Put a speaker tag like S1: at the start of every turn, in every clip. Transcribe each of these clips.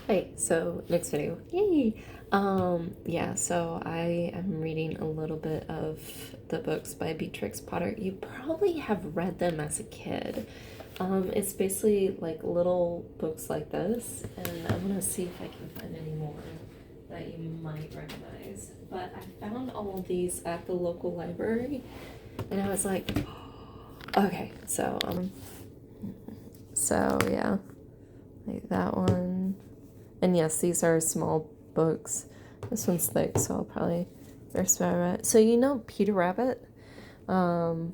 S1: Hey, so next video. Yay! Yeah, so I am reading a little bit of the books by Beatrix Potter. You probably have read them as a kid. It's basically like little books like this, and I'm gonna see if I can find any more that you might recognize. But I found all of these at the local library, and I was like, okay, so yeah, like that one. And yes, these are small books. This one's thick, so I'll probably first it. So you know Peter Rabbit? Or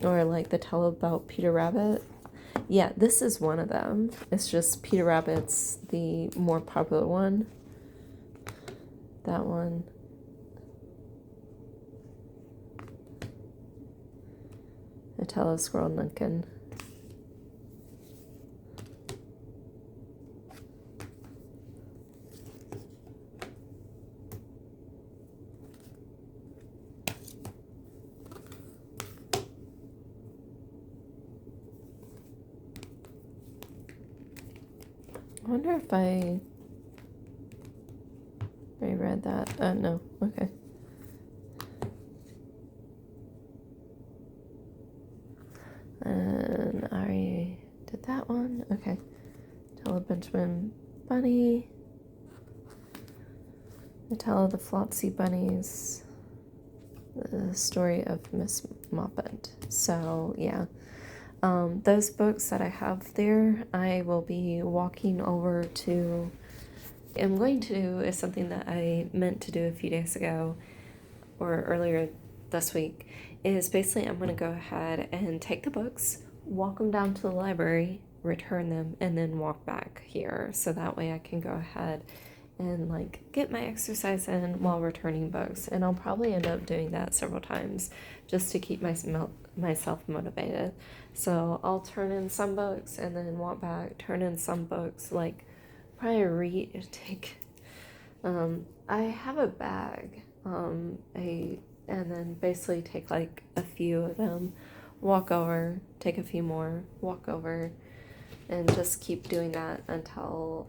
S1: like the tell about Peter Rabbit? Yeah, this is one of them. It's just Peter Rabbit's the more popular one. That one. I tell a squirrel Lincoln. I wonder if I reread that. No. Okay. And I already did that one. Okay. Tell a Benjamin Bunny. I tell the Flopsy Bunnies. The story of Miss Moppet. So yeah. Those books that I have there, I will be walking over to. I'm going to do is something that I meant to do a few days ago or earlier this week. Is basically I'm going to go ahead and take the books, walk them down to the library, return them, and then walk back here. So that way I can go ahead and like get my exercise in while returning books. And I'll probably end up doing that several times just to keep myself motivated. So I'll turn in some books and then walk back, turn in some books, like probably I have a bag, and then basically take like a few of them, walk over, take a few more, walk over, and just keep doing that until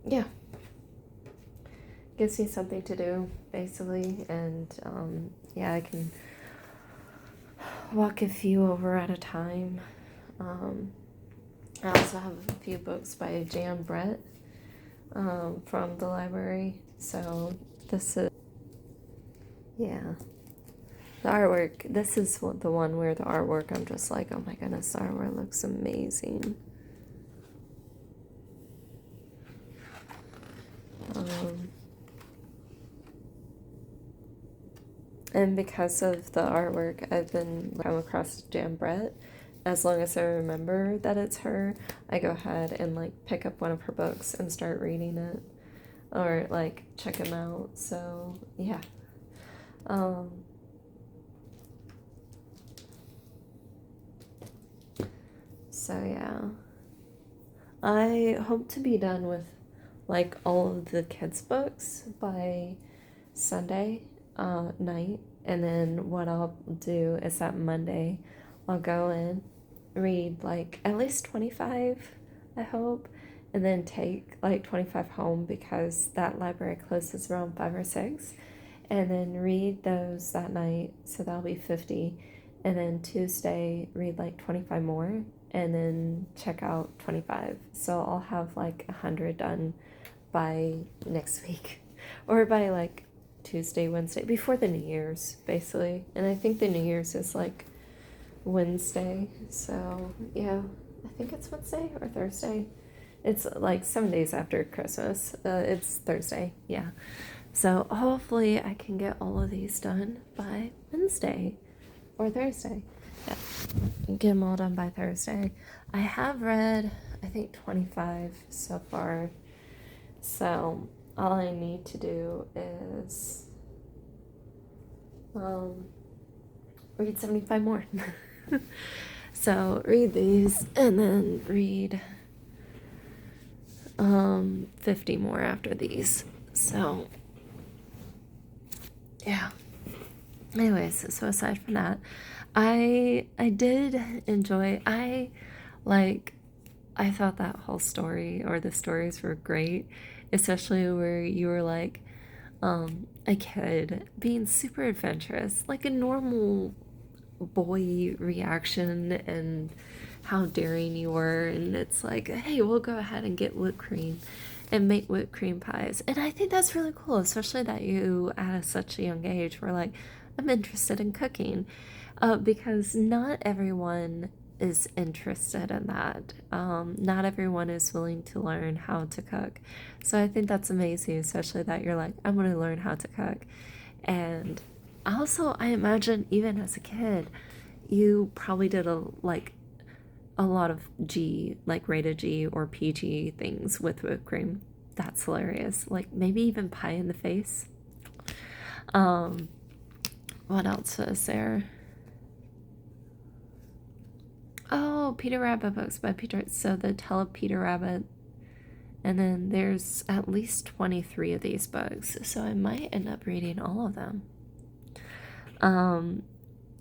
S1: yeah, gives me something to do basically, and yeah, I can walk a few over at a time. I also have a few books by Jan Brett from the library, so this is yeah. The artwork, this is the one where the artwork, I'm just like, oh my goodness, the artwork looks amazing. And because of the artwork, I've been come across Jan Brett. As long as I remember that it's her, I go ahead and like pick up one of her books and start reading it, or like check them out. So yeah. Um, so yeah, I hope to be done with like all of the kids' books by Sunday night, and then what I'll do is that Monday I'll go in, read like at least 25, I hope, and then take like 25 home because that library closes around 5 or 6, and then read those that night, so that'll be 50, and then Tuesday read like 25 more, and then check out 25. So I'll have like 100 done by next week or by like Tuesday, Wednesday, before the New Year's, basically. And I think the New Year's is like Wednesday. So yeah, I think it's Wednesday or Thursday. It's like 7 days after Christmas. It's Thursday, yeah. So hopefully I can get all of these done by Wednesday or Thursday. Yeah, get them all done by Thursday. I have read, I think, 25 so far. So all I need to do is read 75 more. So read these and then read 50 more after these. So yeah. Anyways, so aside from that, I did enjoy, I like I thought that whole story or the stories were great, especially where you were like a kid being super adventurous, like a normal boy reaction, and how daring you were. And it's like, hey, we'll go ahead and get whipped cream and make whipped cream pies. And I think that's really cool, especially that you at such a young age were like, I'm interested in cooking, because not everyone is interested in that. Not everyone is willing to learn how to cook. So I think that's amazing, especially that you're like, I'm going to learn how to cook. And also, I imagine even as a kid, you probably did a lot of G, like rated G or PG things with whipped cream. That's hilarious. Like maybe even pie in the face. Um, what else is there? Oh, Peter Rabbit books by Peter. So the Tale of Peter Rabbit. And then there's at least 23 of these books. So I might end up reading all of them.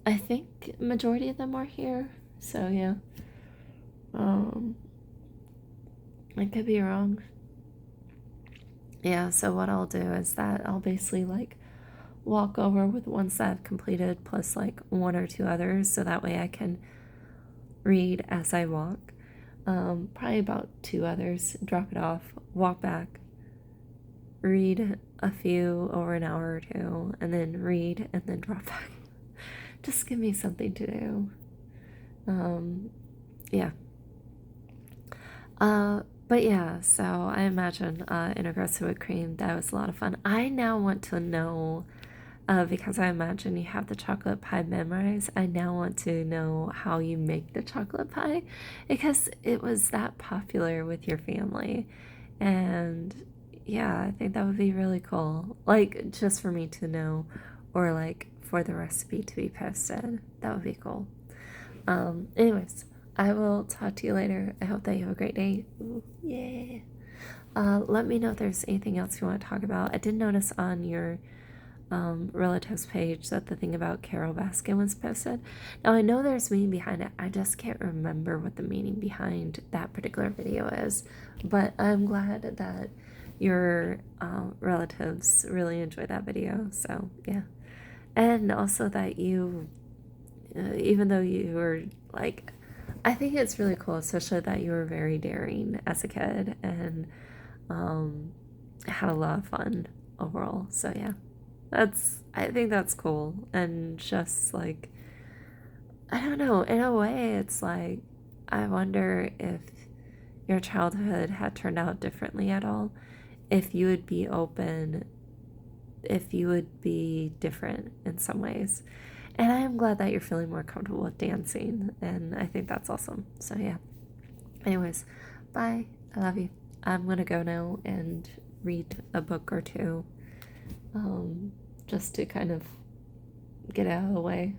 S1: I think majority of them are here. So yeah. I could be wrong. Yeah, so what I'll do is that I'll basically like walk over with ones that I've completed plus like one or two others, so that way I can read as I walk. Probably about two others, drop it off, walk back, read a few over an hour or two, and then read and then drop back. Just give me something to do. Yeah. But yeah, so I imagine Intergrowth Whipped Cream, that was a lot of fun. I now want to know, because I imagine you have the chocolate pie memorized, I now want to know how you make the chocolate pie, because it was that popular with your family. And yeah, I think that would be really cool. Like, just for me to know, or like for the recipe to be posted. That would be cool. Anyways, I will talk to you later. I hope that you have a great day. Ooh, yeah. Let me know if there's anything else you want to talk about. I did notice on your relatives page that the thing about Carol Baskin was posted. Now I know there's meaning behind it. I just can't remember what the meaning behind that particular video is. But I'm glad that your relatives really enjoyed that video. So yeah, and also that you, even though you were like, I think it's really cool, especially that you were very daring as a kid and had a lot of fun overall. So yeah, I think that's cool. And just like, I don't know, in a way, it's like, I wonder if your childhood had turned out differently at all, if you would be open, if you would be different in some ways. And I am glad that you're feeling more comfortable with dancing, and I think that's awesome. So yeah. Anyways, bye. I love you. I'm gonna go now and read a book or two, just to kind of get out of the way.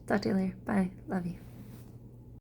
S1: Talk to you later. Bye. Love you.